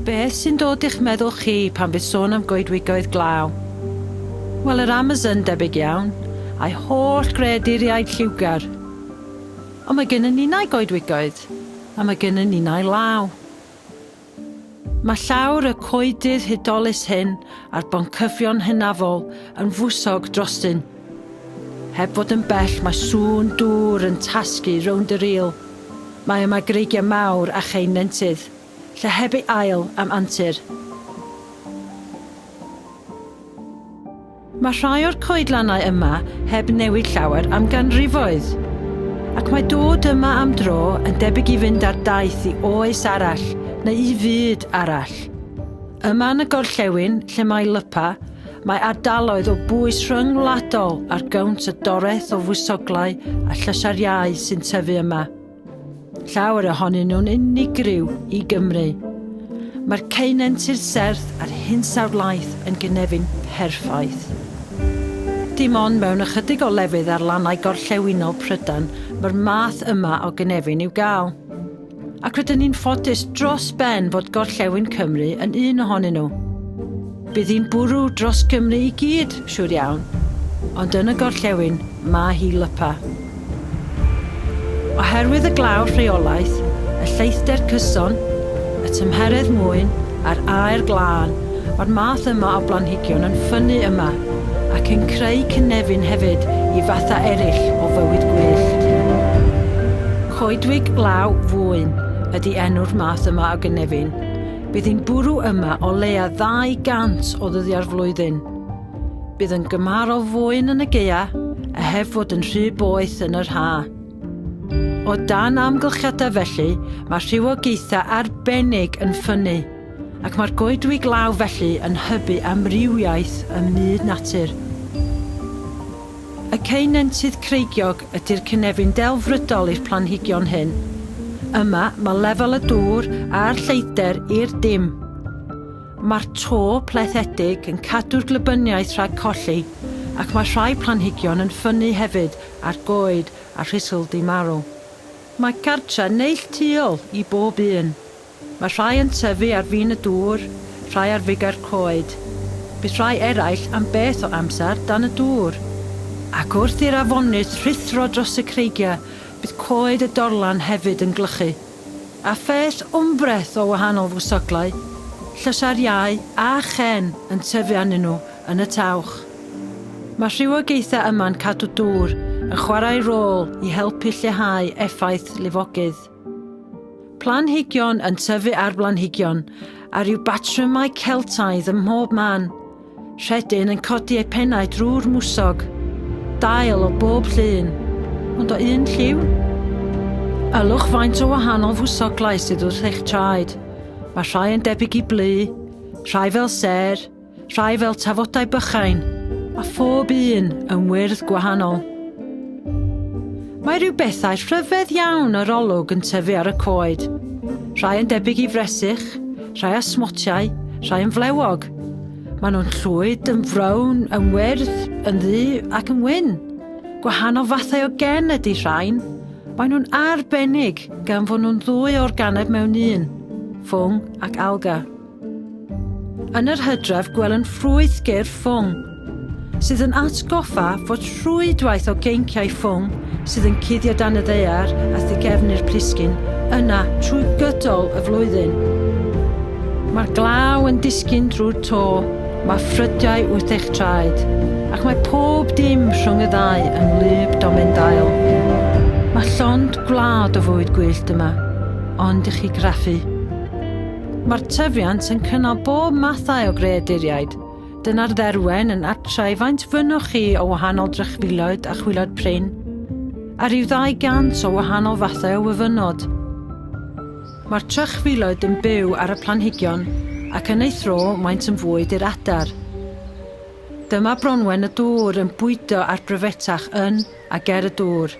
Beth sy'n dod i'ch meddwl chi pan bydd sôn am goedwigoedd glaw? Wel, yr Amazon debyg iawn, a'i holl greaduriaid lliwgar. Ond mae gennym ni nau goedwigoedd, a mae gennym ni nau law. Mae llawr y coedydd hudolus hyn a'r boncyfion hynafol yn fwsog drostyn. Heb fod yn bell, mae sŵn dŵr yn tasgu rownd yr il. Mae yma greigiau mawr a chein nentydd, lle heb ei ail am antur. Mae rhai o'r coedlannau yma heb newid llawer am ganrifoedd, ac mae dod yma am dro yn debyg i fynd ar daith i oes arall neu i fyd arall. Yma yn y gorllewin, lle mae lypa, mae ardaloedd o bwys rhyngwladol ar gawnt y doreth o fwysoglau a llysariau sy'n tyfu yma. Llawer ohonyn nhw'n unigryw i Gymru. Mae'r ceinentyr serth a'r hinsawdlaeth yn cynefin perffaith. Dim ond mewn ychydig o lefydd ar lannau gorllewinol Prydain mae'r math yma o gynefin i'w gael. Ac rydyn ni'n ffodus dros ben fod gorllewin Cymru yn un ohonyn nhw. Bydd hi'n bwrw dros Gymru i gyd, siŵr iawn, ond yn y gorllewin mae hi lypa. Oherwydd y glaw rheolaeth, y lleithder cyson, y tymheredd mwyn a'r aer glân, mae'r math yma o blanhigion yn ffynnu yma ac yn creu cynefin hefyd i fatha eraill o fywyd gwyllt. Coedwig glaw fwyn ydy enw'r math yma o gynefin. Bydd hi'n bwrw yma o leia 200 o ddyddiau'r flwyddyn. Bydd yn gymharol fwyn yn y gaea a heb fod yn rhy boeth yn yr ha. O dan amgylchiadau felly, mae rhywogaethau arbennig yn ffynnu, ac mae'r goedwig glaw felly yn hybu amrywiaeth ym myd natur. Y ceinentydd creigiog ydy'r cynefin delfrydol i'r planhigion hyn. Yma mae lefel y dŵr a'r lleithder i'r dim. Mae'r to plethedig yn cadw'r glybyniaeth rhag colli, ac mae rhai planhigion yn ffynnu hefyd ar goed a rhisgl marw. Mae gartre neilltuol i bob un. Mae rhai yn tyfu ar fin y dŵr, rhai ar figar coed. Bydd rhai eraill am beth o amser dan y dŵr. Ac wrth i'r afonydd rhithro dros y creigiau, bydd coed y dorlan hefyd yn glychu. A pheth wmbreth o wahanol fwsoglau, llysariau a chen yn tyfu arnyn nhw yn y tawch. Mae rhywogaethau yma'n cadw dŵr yn chwarae rôl i helpu lleihau effaith lifogydd. Planhigion yn tyfu ar blanhigion a ryw batrymau Celtaidd ym mhob man. Rhedyn yn codi ei pennau drwy'r mwsog. Dail o bob llun, ond o un lliw. Ylwch faint o wahanol fwsoglau sydd wrth eich traed. Mae rhai yn debyg i blu, rhai fel ser, rhai fel tafodau bychain, a phob un yn wyrdd gwahanol. Mae rhyw bethau rhyfedd iawn yr olwg yn tyfu ar y coed. Rhai yn debyg i fresych, rhai a smotiau, rhai yn flewog. Maen nhw'n llwyd, yn frown, yn wyrdd, yn ddu ac yn wyn. Gwahanol fathau o gen ydy rhain. Maen nhw'n arbennig gan fod nhw'n ddwy organeb mewn un, ffwng ac alga. Yn yr hydref gwelyn ffrwythgyr ffwng, sydd yn atgoffa fod rhwydwaith o geinciau ffwng sydd yn cuddio dan y ddaear a thigefnu'r plisgyn yna trwy gydol y flwyddyn. Mae'r glaw yn disgyn drwy'r to, mae ffrydiau wrth eich traed, ac mae pob dim rhwng y ddau yn wlyb domendail. Mae llond gwlad o fwyd gwyllt yma, ond i chi graffu. Mae'r tyfiant yn cynnal bob mathau o greaduriaid. Dyna'r dderwen yn atrau faint fynnwch chi o wahanol drychfiloedd a chwilod prin, a ryw 200 o wahanol fathau o wyfynod. Mae'r trychfiloedd yn byw ar y planhigion ac yn ei thro maent yn fwyd i'r adar. Dyma bronwen y dŵr yn bwydo ar bryfetach yn a ger y dŵr.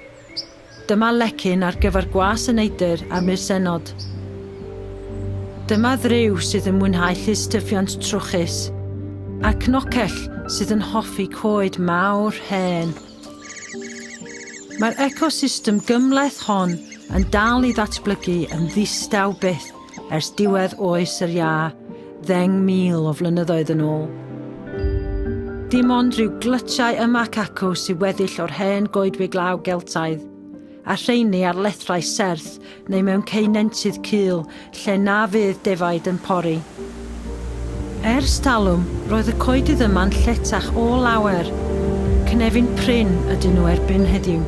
Dyma lecyn ar gyfer gwas y neidr a myrsenod. Dyma ddryw sydd yn mwynhau llystyfiant trwchus, a cnocell sydd yn hoffi coed mawr hen. Mae'r ecosystem gymleth hon yn dal i ddatblygu yn ddistaw byth, ers diwedd oes yr ia, 10,000 o flynyddoedd yn ôl. Dim ond rhyw glytiau yma cacw sy'n weddill o'r hen goedwig glaw Geltaidd, a rheini ar lethrau serth neu mewn ceinentydd cul lle na fydd defaid yn pori. Ers talwm, roedd y coedydd yma'n lletach o lawer. Cynefin prin ydyn nhw erbyn heddiw.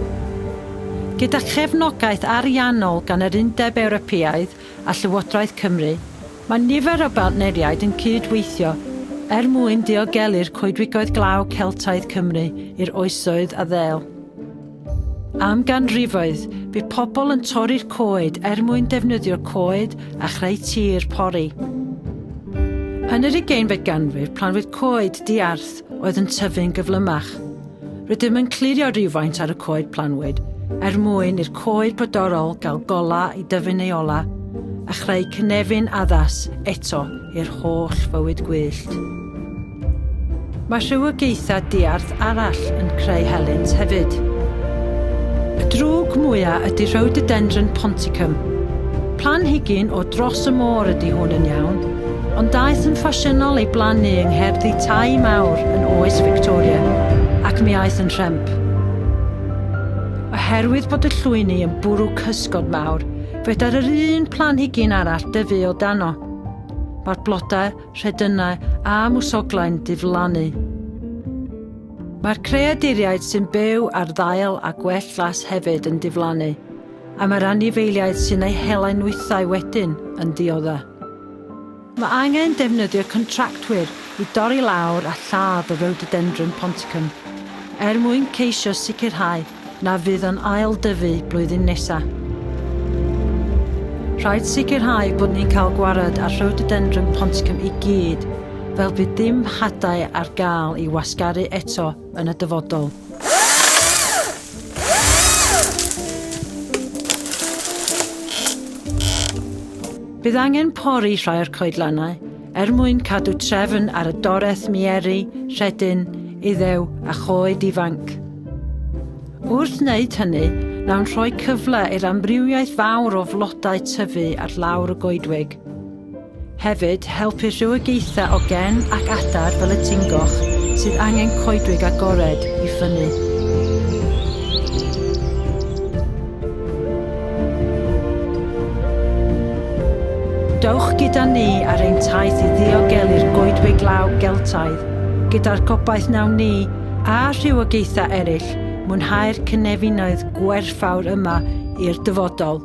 Gyda chefnogaeth ariannol gan yr Undeb Ewropeaidd a Llywodraeth Cymru, mae nifer o bartneriaid yn cydweithio mwyn diogelu'r Coedwigoedd Glaw Celtaidd Cymru i'r oesoedd a ddel. Am ganrifoedd, bydd pobl yn torri'r coed mwyn defnyddio'r coed a chreu tir pori. Yn yr 20fed ganrif, planwyd coed diarth oedd yn tyfu'n gyflymach. Rydym yn clirio rhywfaint ar y coed planwyd, mwyn i'r coed brodorol gael gola i dyfu'n ei ola a chreu cynefin addas eto i'r holl fywyd gwyllt. Mae rhywogaethau diarth arall yn creu helynt hefyd. Y drwg mwyaf ydy rhododendron ponticum. Planhigyn o dros y môr ydy hwn yn iawn, ond daeth yn ffasiynol ei blannu yng ngherddi tai mawr yn oes Victoria, ac mi aeth yn rhemp. Oherwydd bod y llwyni yn bwrw cysgod mawr, feda'r yr un planhigyn arall dyfu o dano. Mae'r blodau, rhedynau a mwsoglaen diflannu. Mae'r creaduriaid sy'n byw ar ddail a gwell glas hefyd yn diflannu, a mae'r anifeiliaid sy'n ei hela'n wythau wedyn yn diodda. Mae angen defnyddio contractwyr i dorri lawr a lladd y rhododendron ponticum, mwyn ceisio sicrhau na fydd yn ail dyfu blwyddyn nesaf. Rhaid sicrhau bod ni'n cael gwared ar rhododendron ponticum i gyd, fel bydd dim hadau ar gael i wasgaru eto yn y dyfodol. Bydd angen pori rhai o'r coedlannau, mwyn cadw trefn ar y doreth Mae'ri, rhedyn, iddew a choed ifanc. Wrth wneud hynny, nawn rhoi cyfle i'r amrywiaeth fawr o flodau tyfu ar lawr y goedwig. Hefyd, helpu rhywogaethau o gen ac adar fel y tingoch sydd angen coedwig agored i ffynnu. Dowch gyda ni ar ein taith i ddiogelu'r Coedwig Glaw Celtaidd, gyda'r gobaith nawn ni a rhywogaethau eraill mwynhau'r cynefinoedd gwerthfawr yma i'r dyfodol.